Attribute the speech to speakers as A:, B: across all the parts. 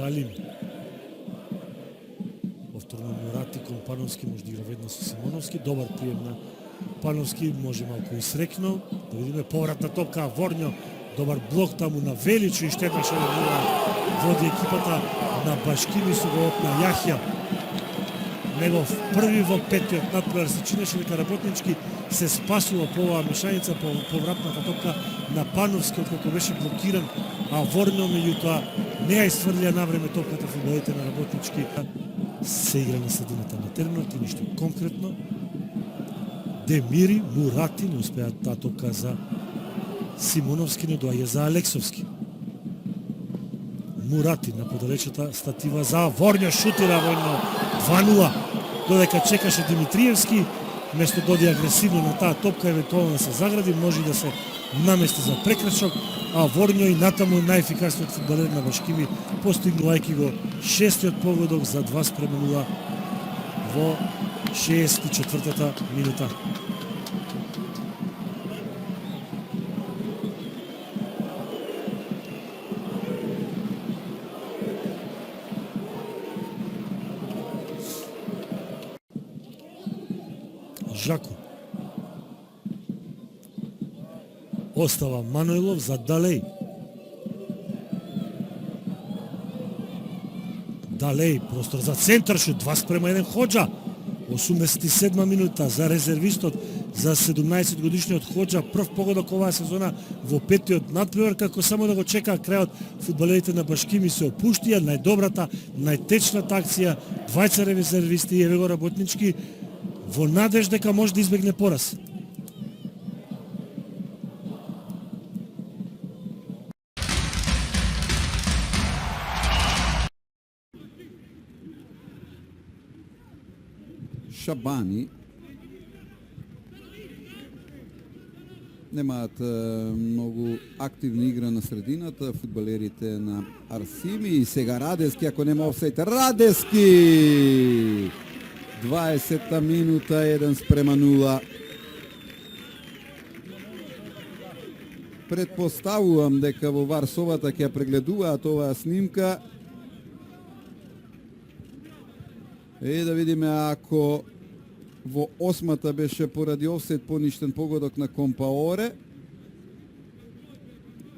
A: Галин. Повторно Мурати кон Пановски, може да игра веднаш со Симоновски. Добар прием на Пановски, може малку и срекнал. Да видиме повратна топка, Ворњо. Добар блок таму на Величо и штеташе да води екипата на Башкими со голот на Јахја. Негов први во петиот надпревар се чинеше дека работнички се спасува по оваа мешаница по повратната топка на Пановски откако беше блокиран, а Ворњо меѓутоа не ја исфрлија навреме топката фудбалите на работнички. Се игра на средината на теренот и ништо конкретно. Демири, Мурати не успеат таа топка за Симоновски, не доаѓа за Алексовски. Мурати на подалечата статива за Ворњо, шутира војно 2-0. Додека чекаше Димитриевски, место доди агресивно на таа топка, евентуално да се загради, може да се намести за прекрачок, а Ворњо и натаму најефикасниот фудбалер на Башкими, постигнувајќи го шестиот погодок за 2:0 во 64-та минута. Жако. Остава Манойлов за Далеј. Далеј, простор за центар, шут 2:1 Хоџа. 87 минута за резервистот, за 17 годишниот Хоџа, прв погодок оваа сезона во петиот надпревар, како само да го чекаа крајот, фудбалерите на Башкими се опуштија, најдобрата, најтечната акција, двајца резервисти и еве го работнички во надеж дека може да избегне пораз.
B: Шабани немаат многу активна игра на средината, фудбалерите на Арсими и сега Радески, ако нема офсайд, Радески! 20-та минута, 1:0. Предпоставувам дека во Варсовата ќе ја прегледуваат оваа снимка. Да видиме ако во осмата беше поради офсайд поништен погодок на Компаоре.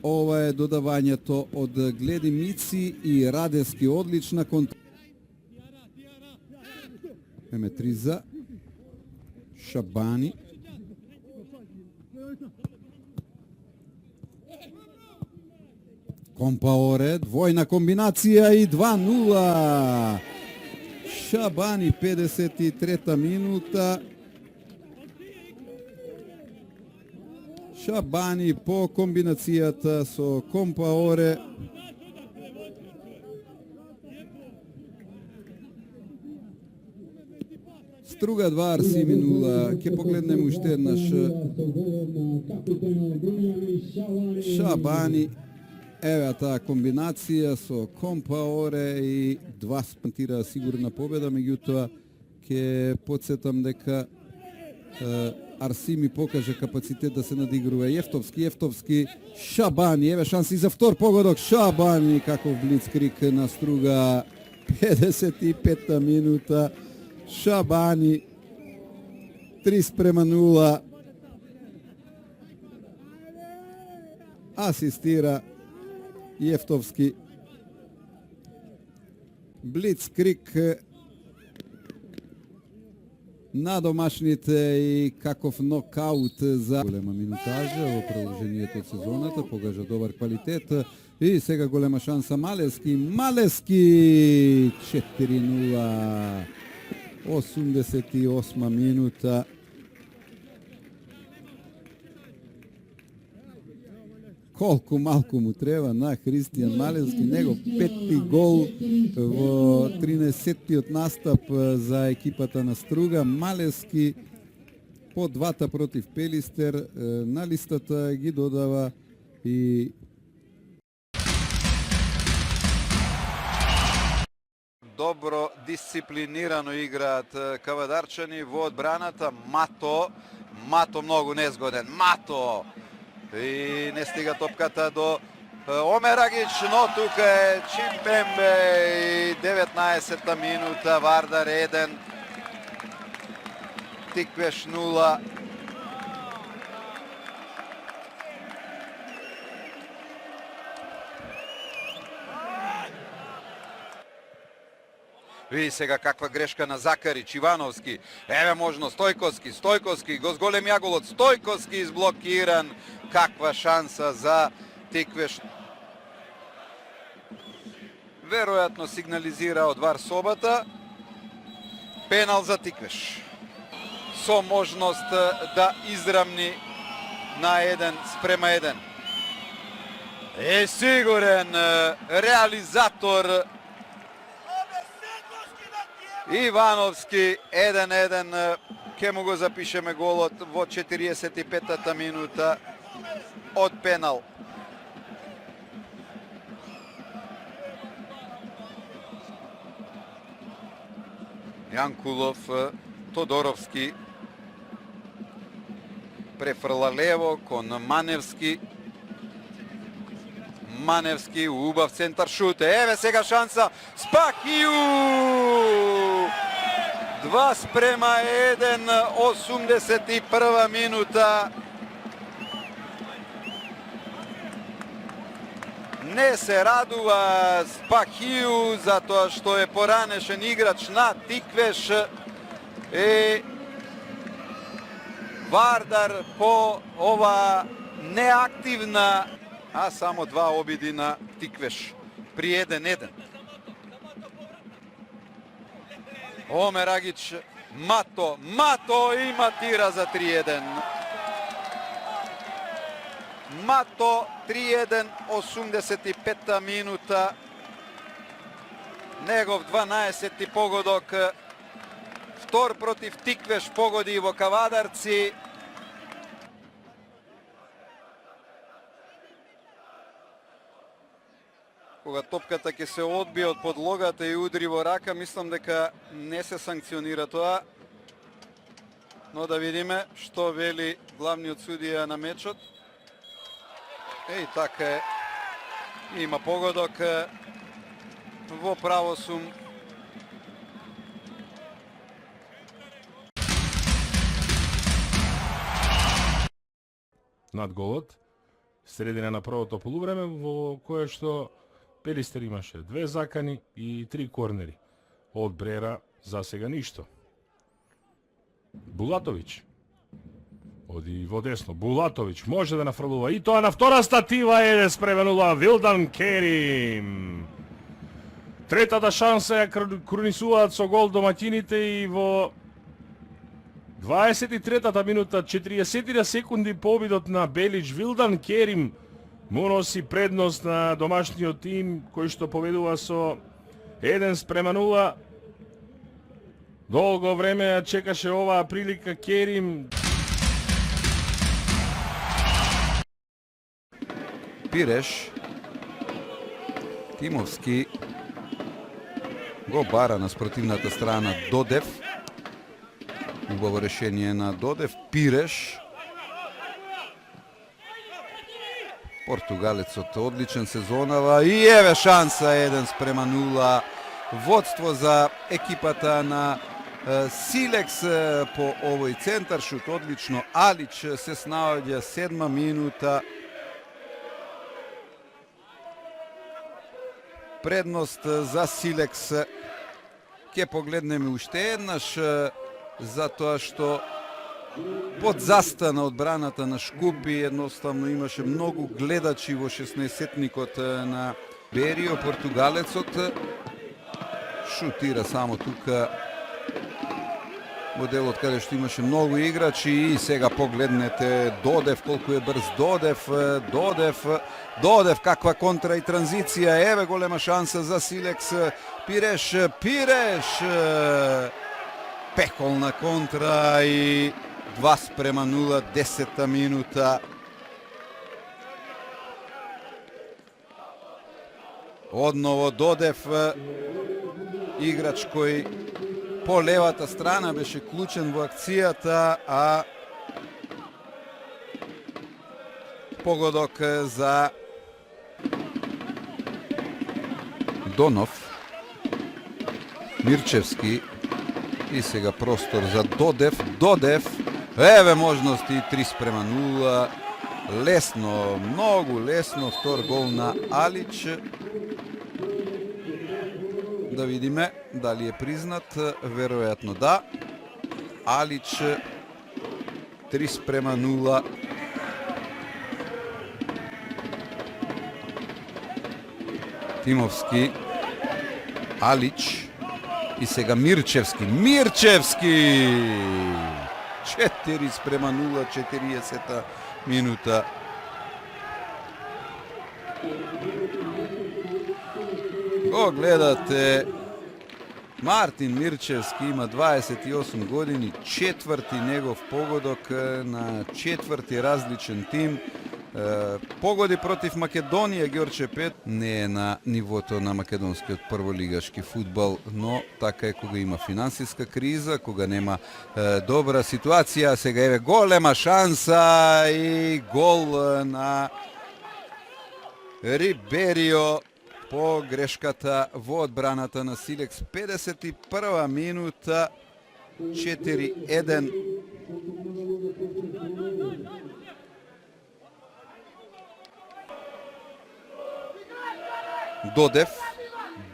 B: Ова е додавањето од Гледи Мици и Радески, одлична контра. Еметриза, Шабани. Компаоре, двојна комбинација и 2:0. Шабани, 53-та минута. Шабани по комбинацијата со Компаоре. Струга 2, Арсими 0. Ке погледнем уште еднаш. Шабани. Еве таа комбинација со Компаоре и 2 спантира сигурна победа, меѓутоа ке подсетам дека Арсими покаже капацитет да се надигрува. Јефтовски, Шабани, еве шанси за втор погодок. Шабани каков блицкрик на Струга, 55-та минута. Шабани 3:0. Асистира Јефтовски. Блицкрик на домашните и каков нокаут за голема минутажа во продолжението од сезоната, покажа добар квалитет и сега голема шанса Малески 4:0. 88 минута. Колку малку му треба на Христијан Малевски, негов петти гол во 13-тиот настап за екипата на Струга. Малевски по двата против Пелистер на листата ги додава и
C: добро дисциплинирано играат кавадарчани во одбраната. Мато многу незгоден. Мато! И не стига топката до Омерагич, но тука е Чимпембе и 19-та минута, Вардар 1, Тиквеш 0. Види сега каква грешка на Закарич, Ивановски, еве можно Стојковски, го зголем јаголот, Стојковски изблокиран, каква шанса за Тиквеш. Веројатно сигнализира од ВАР собата, пенал за Тиквеш, со можност да израмни на 1:1. Е сигурен реализатор Ивановски, 1:1, ке му го запишеме голот во 45-та минута од пенал. Јанкулов, Тодоровски, префрла лево кон Маневски. Маневски, убав центар шут. Еве сега шанса, Спахију! 2:1, 81 минута. Не се радува Спахију затоа што е поранешен играч на Тиквеш. Вардар по ова неактивна, а само 2 обиди на Тиквеш при 1:1. Омерагич, Мато и матира за 3:1. Мато 3:1, 85-та минута. Негов 12-ти погодок. Втор против Тиквеш погоди во Кавадарци. Кога топката ќе се одбие од подлогата и удри во рака, мислам дека не се санкционира тоа. Но да видиме што вели главниот судија на мечот. Еј, така е. Има погодок во правосум.
D: Над голот, средина на првото полувреме, во кое што Пелистер имаше 2 закани и 3 корнери. Од Брера за сега ништо. Булатовиќ оди во десно. Булатовиќ може да нафрлува и тоа на втора статива е спременула Вилдан Керим. Третата шанса ја крунисуваат со гол домаќините и во 23-та минута, 40 секунди по обидот на Белич, Вилдан Керим му носи предност на домашниот тим, кој што победува со 1:0. Долго време ја чекаше оваа прилика Керим.
C: Пиреш, Тимовски го бара на спротивната страна Додев. Убаво решение на Додев. Пиреш. Португалецот одличен сезонава и еве шанса 1:0. Водство за екипата на Силекс по овој центар шут. Одлично. Алич се снаоѓа 7 минута. Предност за Силекс. Ке погледнеме уште еднаш, затоа што под застана одбраната на Шкупи едноставно имаше многу гледачи во 16-тникот на Берио. Португалецот шутира само тука во делот каде што имаше многу играчи и сега погледнете Додев, колку е брз Додев, каква контра и транзиција, еве голема шанса за Силекс. Пиреш, пеколна контра и 2:0, 10-та минута. Одново Додев, играч кој по левата страна беше клучен во акцијата, а погодок за
B: Донов. Мирчевски. И сега простор за Додев. Еве можности 3:0. Лесно, многу лесно. Втор гол на Алич. Да видиме дали е признат. Веројатно да. Алич 3:0. Тимовски. Алич. И сега Мирчевски. 4:0, 40-та минута. Го гледате. Мартин Мирчевски има 28 години, четврти негов погодок на четврти различен тим. Погоди против Македонија, Ѓорче Пет не е на нивото на македонскиот прволигашки фудбал, но така е кога има финансиска криза, кога нема добра ситуација. Сега еве голема шанса и гол на Риберио по грешката во одбраната на Силекс. 51 минута, 4:1.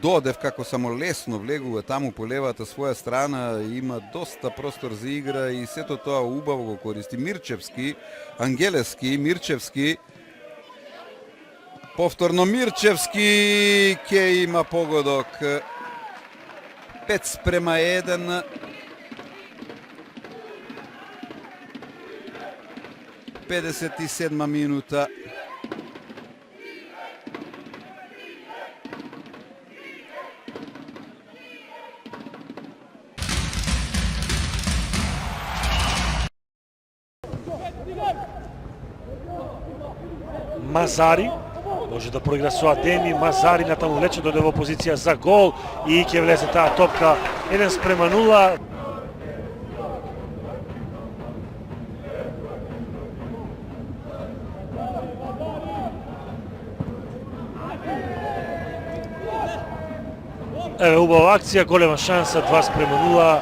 B: Додев како само лесно влегува таму по левата своја страна, има доста простор за игра и сето тоа убаво го користи. Мирчевски, Ангелески, Мирчевски, повторно Мирчевски ќе има погодок. 5:1. 57 минута.
A: Мазари може да проигра со Адеми. Мазари натаму лече дојде во позиција за гол и ќе влезе таа топка. 1:0. Еве убава акција, голема шанса, 2:0.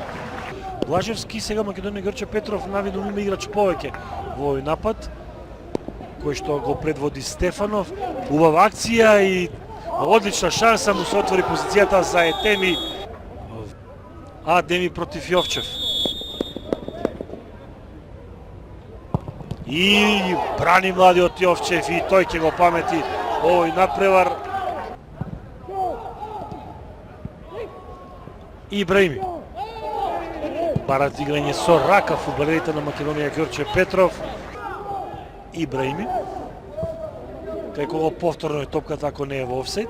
A: Блажевски, сега Македонија Ѓорче Петров навидно има играч повеќе во овој напад, кој што го предводи Стефанов. Убава акција и одлична шанса, му се отвори позицијата за Етеми. Адеми против Јовчев. И брани младиот Јовчев и тој ќе го памети овој надпревар. Ибраими. Барат играње со рака фудбалерите на Македонија Ѓорче Петров. Ибраими. Кај кого повторно е топката ако не е во офсайд.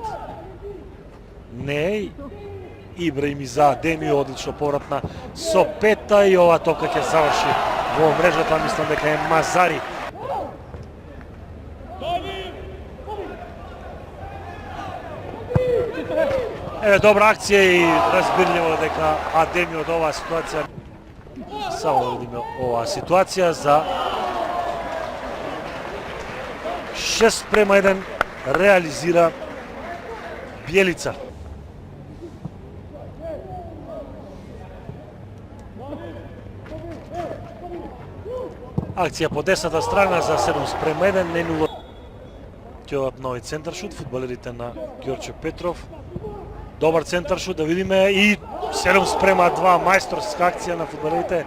A: Не е. Ибраими за Адеми, одлично повратна со пета и ова топка ќе заврши во мрежата, мислам дека е Мазари. Еве добра акција и разбирливо дека Адеми од оваа ситуација. Само да видиме оваа ситуација за 6:1 реализира Бјелица. Акција по десната страна за 7:1, не нула. Ќе нови центаршут, фудбалерите на Ѓорче Петров. Добар центаршут, да видиме и 7:2, мајсторска акција на фудбалерите